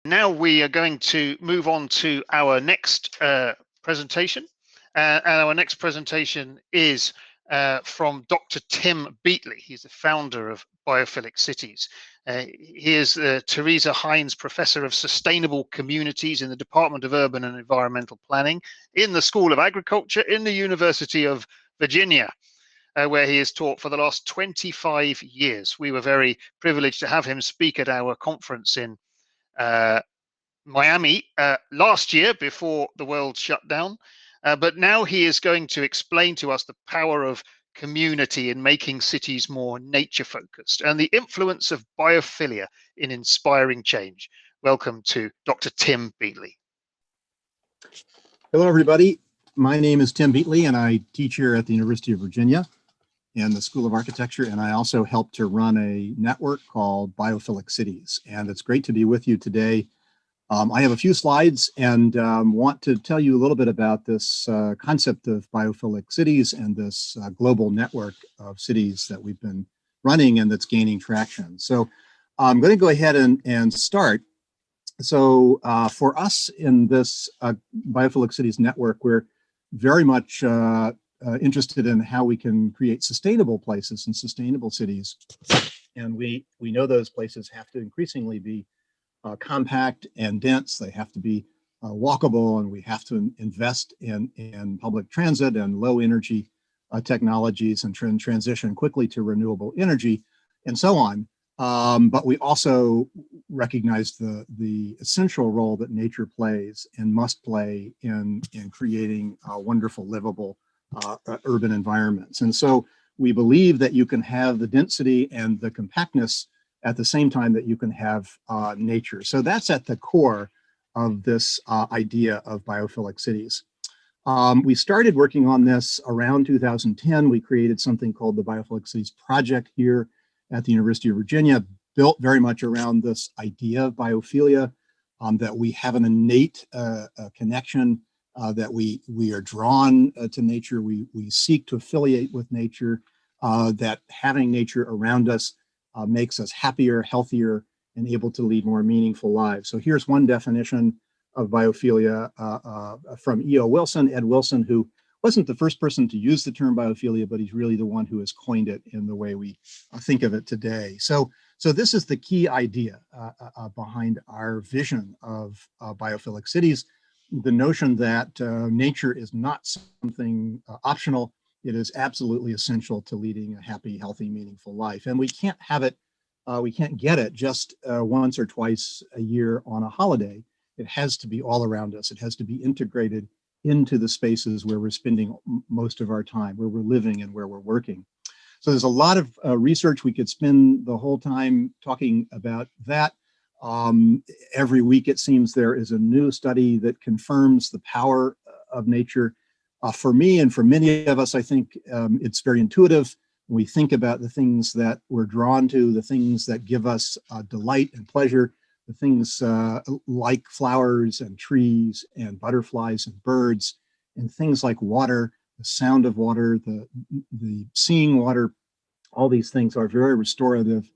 Now we are going to move on to our next presentation. And our next presentation is from Dr. Tim Beatley. He's the founder of Biophilic Cities. He is Teresa Heinz Professor of Sustainable Communities in the Department of Urban and Environmental Planning in the School of Agriculture in the University of Virginia, where he has taught for the last 25 years. We were very privileged to have him speak at our conference in Miami last year before the world shut down. But now he is going to explain to us the power of community in making cities more nature focused and the influence of biophilia in inspiring change. Welcome to Dr. Tim Beatley. Hello, everybody. My name is Tim Beatley, and I teach here at the University of Virginia in the School of Architecture, and I also help to run a network called Biophilic Cities. And it's great to be with you today. I have a few slides and want to tell you a little bit about this concept of biophilic cities and this global network of cities that we've been running and that's gaining traction. So I'm going to go ahead and start. So for us in this Biophilic Cities network, we're very much interested in how we can create sustainable places and sustainable cities. And we know those places have to increasingly be compact and dense. They have to be walkable, and we have to invest in public transit and low energy technologies and transition quickly to renewable energy and so on. But we also recognize the essential role that nature plays and must play in creating wonderful, livable urban environments. And so we believe that you can have the density and the compactness at the same time that you can have nature. So that's at the core of this idea of biophilic cities. We started working on this around 2010. We created something called the Biophilic Cities Project here at the University of Virginia, built very much around this idea of biophilia, that we have an innate connection, that we are drawn to nature, we seek to affiliate with nature, that having nature around us makes us happier, healthier, and able to lead more meaningful lives. So here's one definition of biophilia from E.O. Wilson, Ed Wilson, who wasn't the first person to use the term biophilia, but he's really the one who has coined it in the way we think of it today. So this is the key idea behind our vision of biophilic cities, the notion that nature is not something optional. It is absolutely essential to leading a happy, healthy, meaningful life. And we can't have it, we can't get it just once or twice a year on a holiday. It has to be all around us. It has to be integrated into the spaces where we're spending most of our time, where we're living and where we're working. So there's a lot of research. We could spend the whole time talking about that. Every week, it seems there is a new study that confirms the power of nature. For me and for many of us, I think it's very intuitive. We think about the things that we're drawn to, the things that give us delight and pleasure, the things like flowers and trees and butterflies and birds, and things like water, the sound of water, the seeing water. All these things are very restorative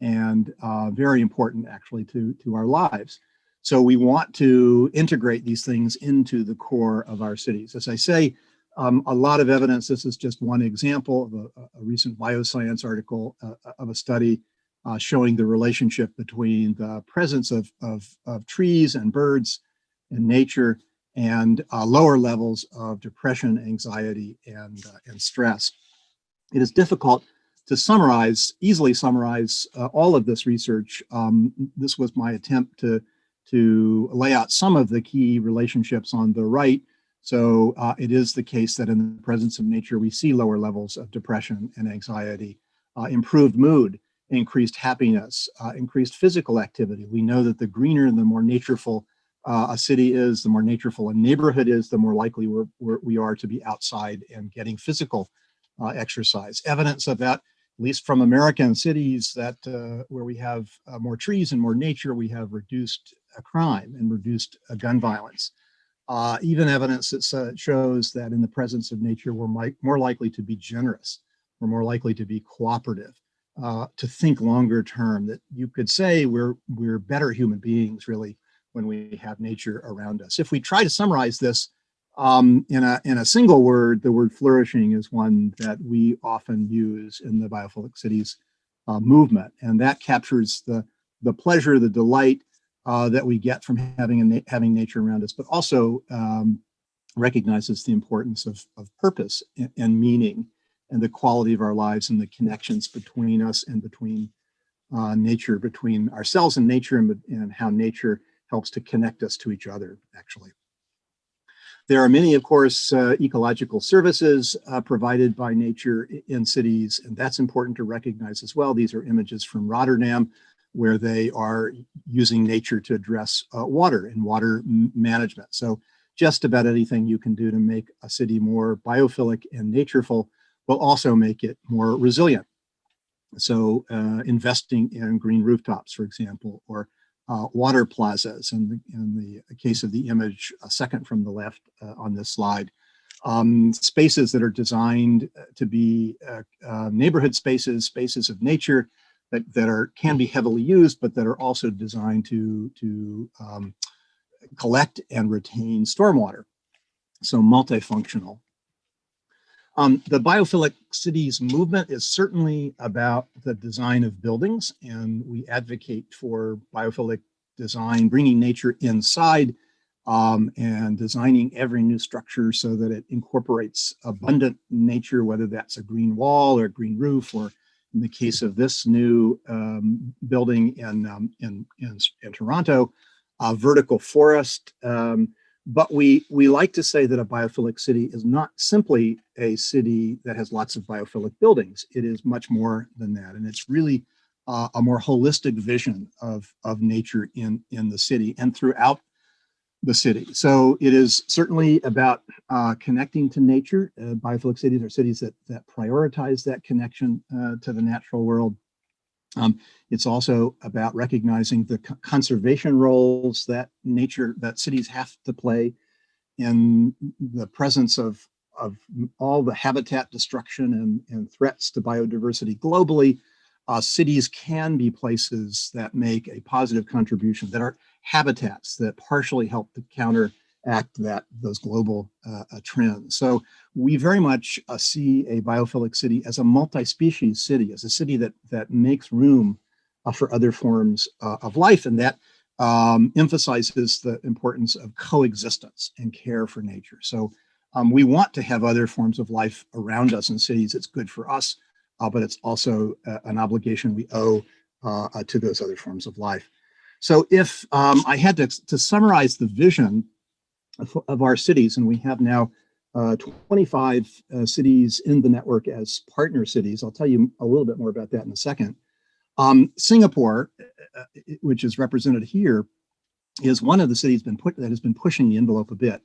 and very important actually to our lives. So we want to integrate these things into the core of our cities. As I say, a lot of evidence, this is just one example of a recent bioscience article of a study showing the relationship between the presence of trees and birds and nature and lower levels of depression, anxiety, and stress. It is difficult to easily summarize all of this research. This was my attempt to lay out some of the key relationships on the right. So it is the case that in the presence of nature, we see lower levels of depression and anxiety, improved mood, increased happiness, increased physical activity. We know that the greener and the more natureful a city is, the more natureful a neighborhood is, the more likely we are to be outside and getting physical exercise. Evidence of that, at least from American cities, that where we have more trees and more nature, we have reduced crime and reduced gun violence. Even evidence that shows that in the presence of nature, we're more likely to be generous, we're more likely to be cooperative, to think longer term, that you could say we're better human beings, really, when we have nature around us. If we try to summarize this in a single word, the word flourishing is one that we often use in the Biophilic Cities movement, and that captures the pleasure, the delight that we get from having nature around us, but also recognizes the importance of purpose and meaning and the quality of our lives and the connections between us and between nature, between ourselves and nature, and how nature helps to connect us to each other, actually. There are many, of course, ecological services provided by nature in cities, and that's important to recognize as well. These are images from Rotterdam, where they are using nature to address water and water management. So just about anything you can do to make a city more biophilic and natureful will also make it more resilient. So investing in green rooftops, for example, or water plazas, in the case of the image, second from the left on this slide, spaces that are designed to be neighborhood spaces, spaces of nature that can be heavily used, but that are also designed to collect and retain stormwater, so multifunctional. The Biophilic Cities movement is certainly about the design of buildings, and we advocate for biophilic design, bringing nature inside and designing every new structure so that it incorporates abundant nature, whether that's a green wall or a green roof, or in the case of this new building in Toronto, vertical forest. But we like to say that a biophilic city is not simply a city that has lots of biophilic buildings. It is much more than that. And it's really a more holistic vision of nature in the city and throughout the city. So it is certainly about connecting to nature. Biophilic cities are cities that prioritize that connection to the natural world. It's also about recognizing the conservation roles that cities have to play in the presence of all the habitat destruction and threats to biodiversity globally. Cities can be places that make a positive contribution, that are habitats that partially help to counteract those global trends. So we very much see a biophilic city as a multi-species city, as a city that makes room for other forms of life, and that emphasizes the importance of coexistence and care for nature. So we want to have other forms of life around us in cities. It's good for us, but it's also an obligation we owe to those other forms of life. So if I had to summarize the vision of our cities, and we have now 25 cities in the network as partner cities. I'll tell you a little bit more about that in a second. Singapore, which is represented here, is one of the cities that has been pushing the envelope a bit.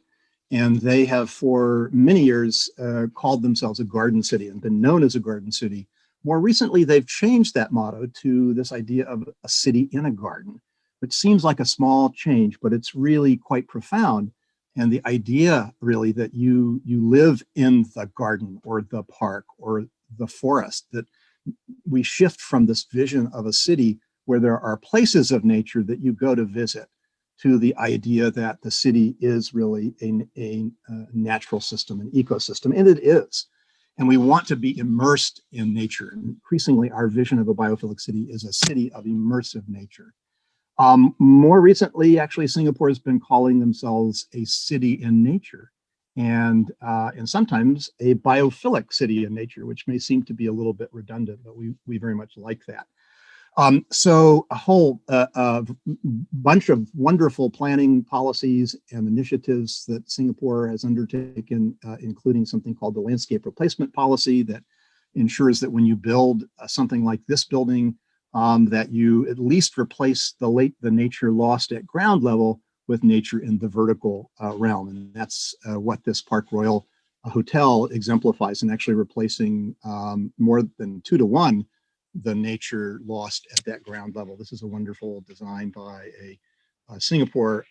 And they have for many years called themselves a garden city and been known as a garden city. More recently, they've changed that motto to this idea of a city in a garden, which seems like a small change, but it's really quite profound. And the idea really that you live in the garden or the park or the forest, that we shift from this vision of a city where there are places of nature that you go to visit, to the idea that the city is really a natural system, an ecosystem, and it is. And we want to be immersed in nature. And increasingly, our vision of a biophilic city is a city of immersive nature. More recently, actually, Singapore has been calling themselves a city in nature, and sometimes a biophilic city in nature, which may seem to be a little bit redundant, but we very much like that. So a whole bunch of wonderful planning policies and initiatives that Singapore has undertaken, including something called the landscape replacement policy that ensures that when you build something like this building, that you at least replace the nature lost at ground level with nature in the vertical realm. And that's what this Park Royal Hotel exemplifies, and actually replacing more than 2 to 1 the nature lost at that ground level. This is a wonderful design by a Singapore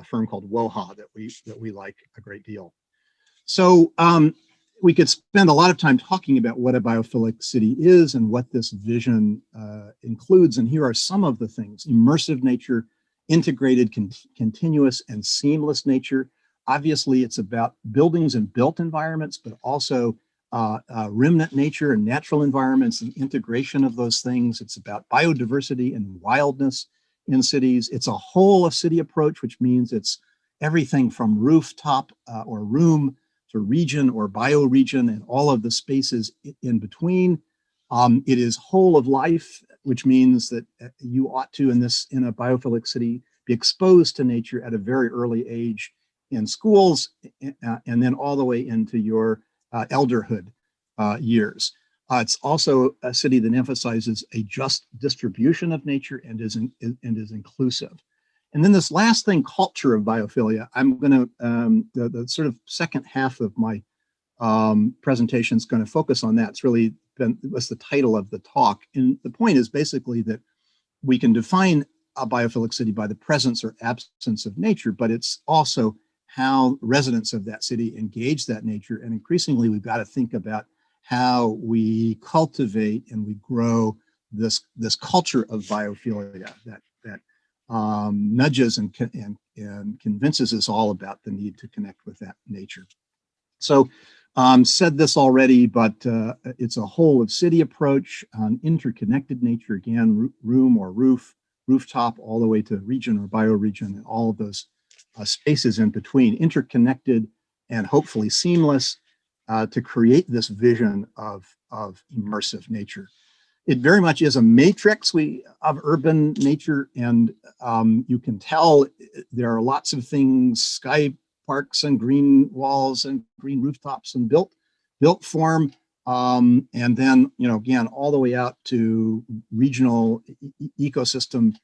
firm called Woha that we like a great deal. So we could spend a lot of time talking about what a biophilic city is and what this vision includes. And here are some of the things: immersive nature, integrated, continuous, and seamless nature. Obviously, it's about buildings and built environments, but also remnant nature and natural environments, the integration of those things. It's about biodiversity and wildness in cities. It's a whole of city approach, which means it's everything from rooftop or room to region or bioregion and all of the spaces in between. It is whole of life, which means that you ought to, in a biophilic city, be exposed to nature at a very early age in schools, and then all the way into your elderhood years. It's also a city that emphasizes a just distribution of nature and is inclusive. And then this last thing, culture of biophilia, I'm going to, the sort of second half of my presentation is going to focus on that. It's really was the title of the talk. And the point is basically that we can define a biophilic city by the presence or absence of nature, but it's also how residents of that city engage that nature. And increasingly, we've got to think about how we cultivate and we grow this culture of biophilia that nudges and convinces us all about the need to connect with that nature. So said this already, but it's a whole of city approach on interconnected nature, again, room or rooftop, all the way to region or bioregion, and all of those spaces in between, interconnected and hopefully seamless to create this vision of immersive nature. It very much is a matrix of urban nature, and you can tell there are lots of things, sky parks and green walls and green rooftops and built form, and then, again, all the way out to regional ecosystem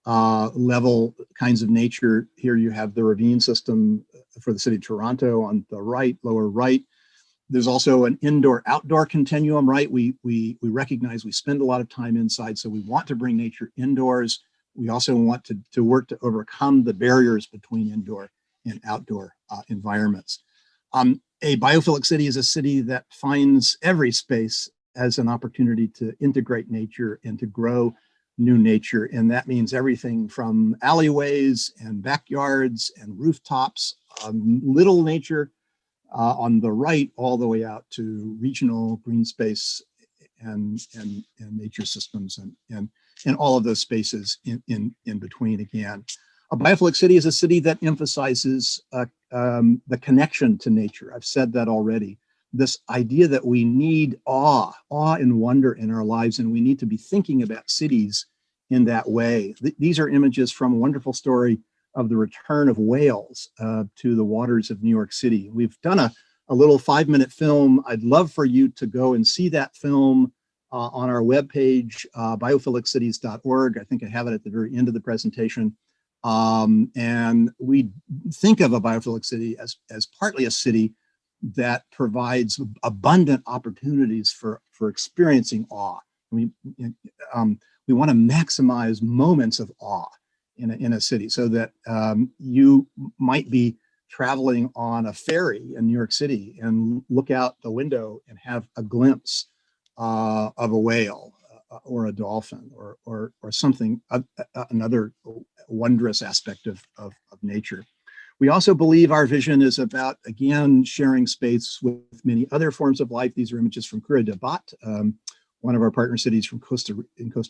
level kinds of nature. Here you have the ravine system for the city of Toronto on the right, lower right. There's also an indoor-outdoor continuum, right? We recognize we spend a lot of time inside, so we want to bring nature indoors. We also want to work to overcome the barriers between indoor and outdoor environments. A biophilic city is a city that finds every space as an opportunity to integrate nature and to grow new nature. And that means everything from alleyways and backyards and rooftops, little nature on the right, all the way out to regional green space and nature systems and all of those spaces in between again. A biophilic city is a city that emphasizes the connection to nature. I've said that already. This idea that we need awe and wonder in our lives, and we need to be thinking about cities in that way. These are images from a wonderful story of the return of whales to the waters of New York City. We've done a little 5-minute film. I'd love for you to go and see that film on our webpage, biophilic-cities.org. I think I have it at the very end of the presentation. And we think of a biophilic city as partly a city that provides abundant opportunities for experiencing awe. We want to maximize moments of awe in a city, so that you might be traveling on a ferry in New York City and look out the window and have a glimpse of a whale or a dolphin or something, another wondrous aspect of nature. We also believe our vision is about, again, sharing space with many other forms of life. These are images from Cura de Bat, one of our partner cities from Costa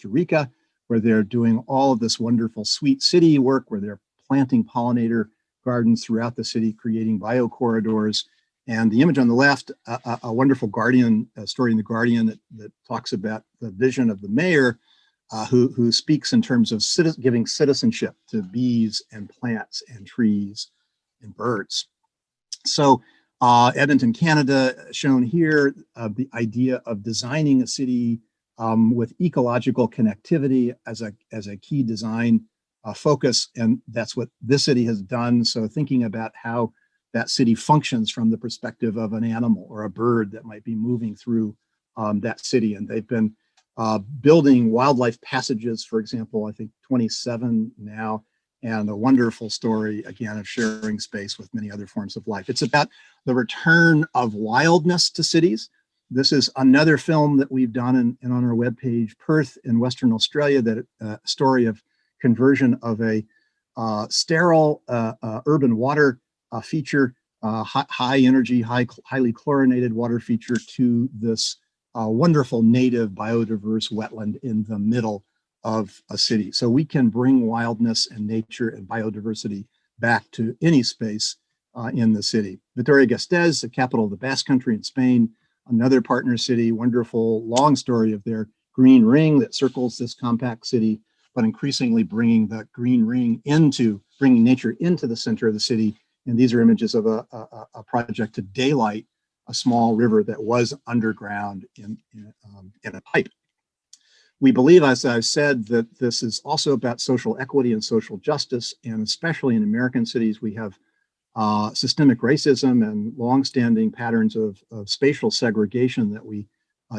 Rica, where they're doing all of this wonderful sweet city work, where they're planting pollinator gardens throughout the city, creating biocorridors. And the image on the left, a wonderful story in The Guardian that talks about the vision of the mayor who speaks in terms of giving citizenship to bees and plants and trees and birds. So Edmonton, Canada, shown here, the idea of designing a city with ecological connectivity as a key design focus, and that's what this city has done. So thinking about how that city functions from the perspective of an animal or a bird that might be moving through that city, and they've been building wildlife passages, for example, I think 27 now, and a wonderful story, again, of sharing space with many other forms of life. It's about the return of wildness to cities. This is another film that we've done and on our webpage, Perth in Western Australia, that story of conversion of a sterile urban water feature, high energy, highly chlorinated water feature, to this wonderful native biodiverse wetland in the middle of a city. So we can bring wildness and nature and biodiversity back to any space in the city. Vitoria-Gasteiz, the capital of the Basque Country in Spain, another partner city, wonderful long story of their green ring that circles this compact city, but increasingly bringing the green ring bringing nature into the center of the city. And these are images of a project to daylight a small river that was underground in a pipe. We believe, as I've said, that this is also about social equity and social justice, and especially in American cities, we have systemic racism and longstanding patterns of spatial segregation that we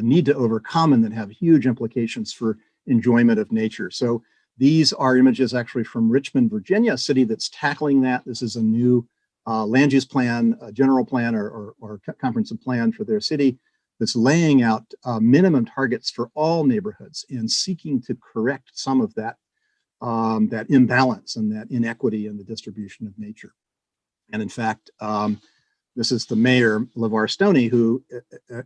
need to overcome, and that have huge implications for enjoyment of nature. So these are images actually from Richmond, Virginia, a city that's tackling that. This is a new land use plan, general plan, or comprehensive plan for their city that's laying out minimum targets for all neighborhoods and seeking to correct some of that that imbalance and that inequity in the distribution of nature. And in fact, this is the mayor, LeVar Stoney, who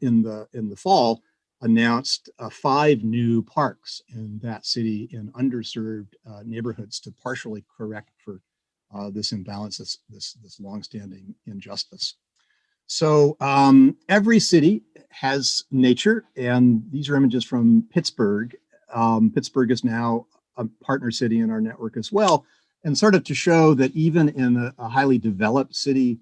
in the fall announced 5 new parks in that city in underserved neighborhoods to partially correct for this imbalance, this longstanding injustice. So every city has nature, and these are images from Pittsburgh. Pittsburgh is now a partner city in our network as well, and sort of to show that even in a highly developed city,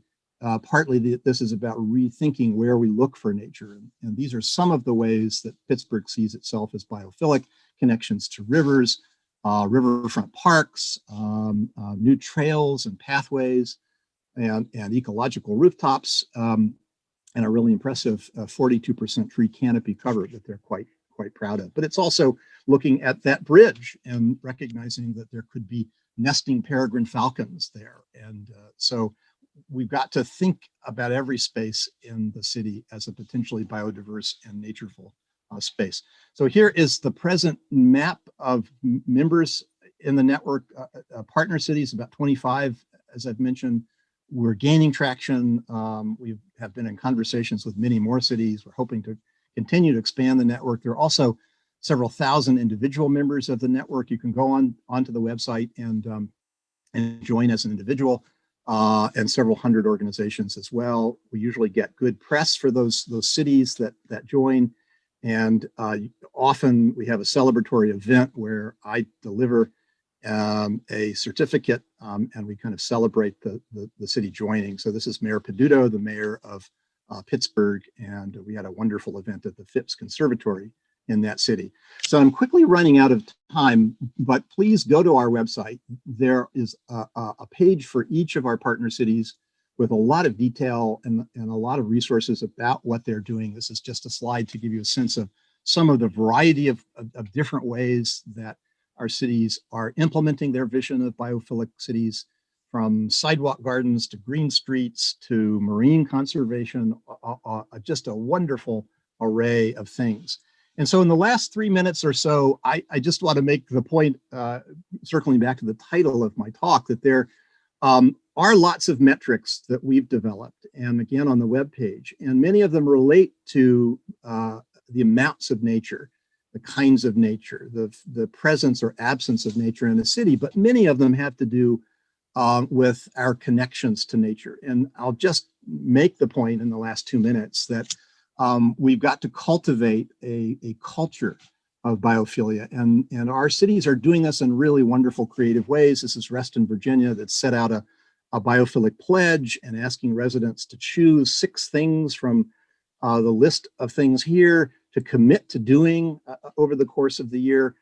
partly this is about rethinking where we look for nature. And these are some of the ways that Pittsburgh sees itself as biophilic: connections to rivers, riverfront parks, new trails and pathways, and ecological rooftops, and a really impressive 42% tree canopy cover that they're quite proud of. But it's also looking at that bridge and recognizing that there could be nesting peregrine falcons there. And so we've got to think about every space in the city as a potentially biodiverse and natureful space. So here is the present map of members in the network, partner cities, about 25, as I've mentioned. We're gaining traction. We have been in conversations with many more cities. We're hoping to continue to expand the network. There are also several thousand individual members of the network. You can go onto the website and join as an individual, and several hundred organizations as well. We usually get good press for those cities that join, and often we have a celebratory event where I deliver a certificate, and we kind of celebrate the city joining. So this is Mayor Peduto, the mayor of Pittsburgh, and we had a wonderful event at the Phipps Conservatory in that city. So I'm quickly running out of time, but please go to our website. There is a page for each of our partner cities with a lot of detail and a lot of resources about what they're doing. This is just a slide to give you a sense of some of the variety of different ways that our cities are implementing their vision of biophilic cities, from sidewalk gardens to green streets to marine conservation, just a wonderful array of things. And so in the last 3 minutes or so, I just want to make the point, circling back to the title of my talk, that there are lots of metrics that we've developed, and again on the webpage, and many of them relate to the amounts of nature, the kinds of nature, the presence or absence of nature in a city, but many of them have to do with our connections to nature. And I'll just make the point in the last 2 minutes that we've got to cultivate a culture of biophilia, and our cities are doing this in really wonderful, creative ways. This is Reston, Virginia, that set out a biophilic pledge and asking residents to choose 6 things from the list of things here to commit to doing over the course of the year.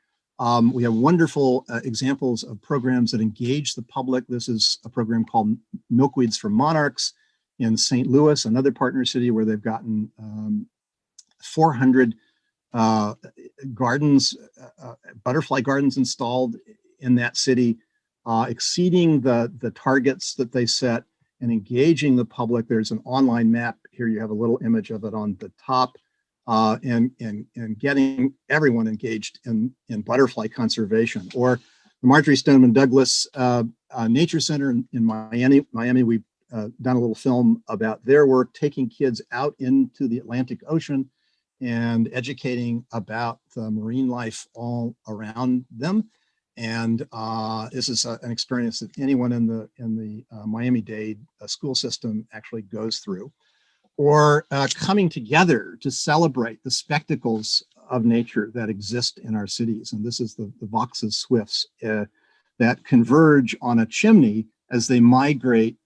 We have wonderful examples of programs that engage the public. This is a program called Milkweeds for Monarchs in St. Louis, another partner city where they've gotten 400 gardens, butterfly gardens installed in that city, exceeding the targets that they set and engaging the public. There's an online map here. You have a little image of it on the top, and getting everyone engaged in butterfly conservation. Or the Marjorie Stoneman Douglas Nature Center in Miami, we've done a little film about their work taking kids out into the Atlantic Ocean and educating about the marine life all around them. And this is an experience that anyone in the Miami-Dade school system actually goes through. Or coming together to celebrate the spectacles of nature that exist in our cities. And this is the Vox's swifts that converge on a chimney as they migrate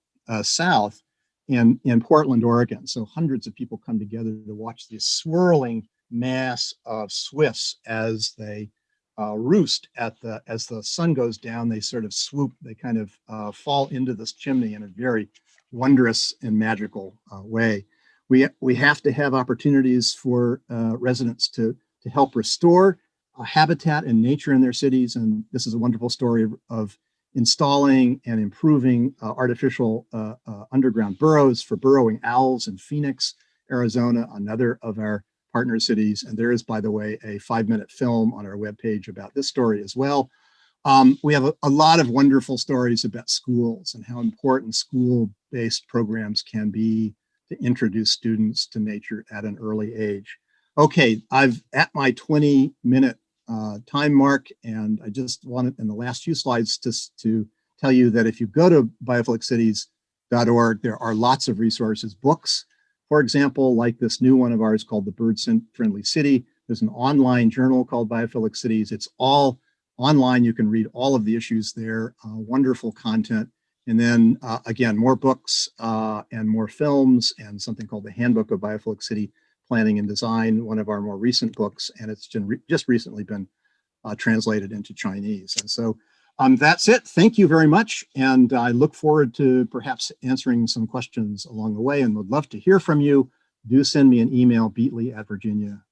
south in Portland, Oregon. So hundreds of people come together to watch this swirling mass of swifts as they roost as the sun goes down. They sort of swoop, they kind of fall into this chimney in a very wondrous and magical way. We have to have opportunities for residents to help restore habitat and nature in their cities. And this is a wonderful story of installing and improving artificial underground burrows for burrowing owls in Phoenix, Arizona, another of our partner cities. And there is, by the way, a 5-minute film on our webpage about this story as well. We have a lot of wonderful stories about schools and how important school-based programs can be to introduce students to nature at an early age. Okay, I've at my 20-minute time mark, and I just wanted in the last few slides to tell you that if you go to biophilic-cities.org, there are lots of resources, books, for example, like this new one of ours called The Bird-Friendly City. There's an online journal called Biophilic Cities. It's all online. You can read all of the issues there, wonderful content. And then again, more books and more films and something called the Handbook of Biophilic City Planning and Design, one of our more recent books, and it's just recently been translated into Chinese. And so that's it. Thank you very much. And I look forward to perhaps answering some questions along the way and would love to hear from you. Do send me an email, Beatley@Virginia.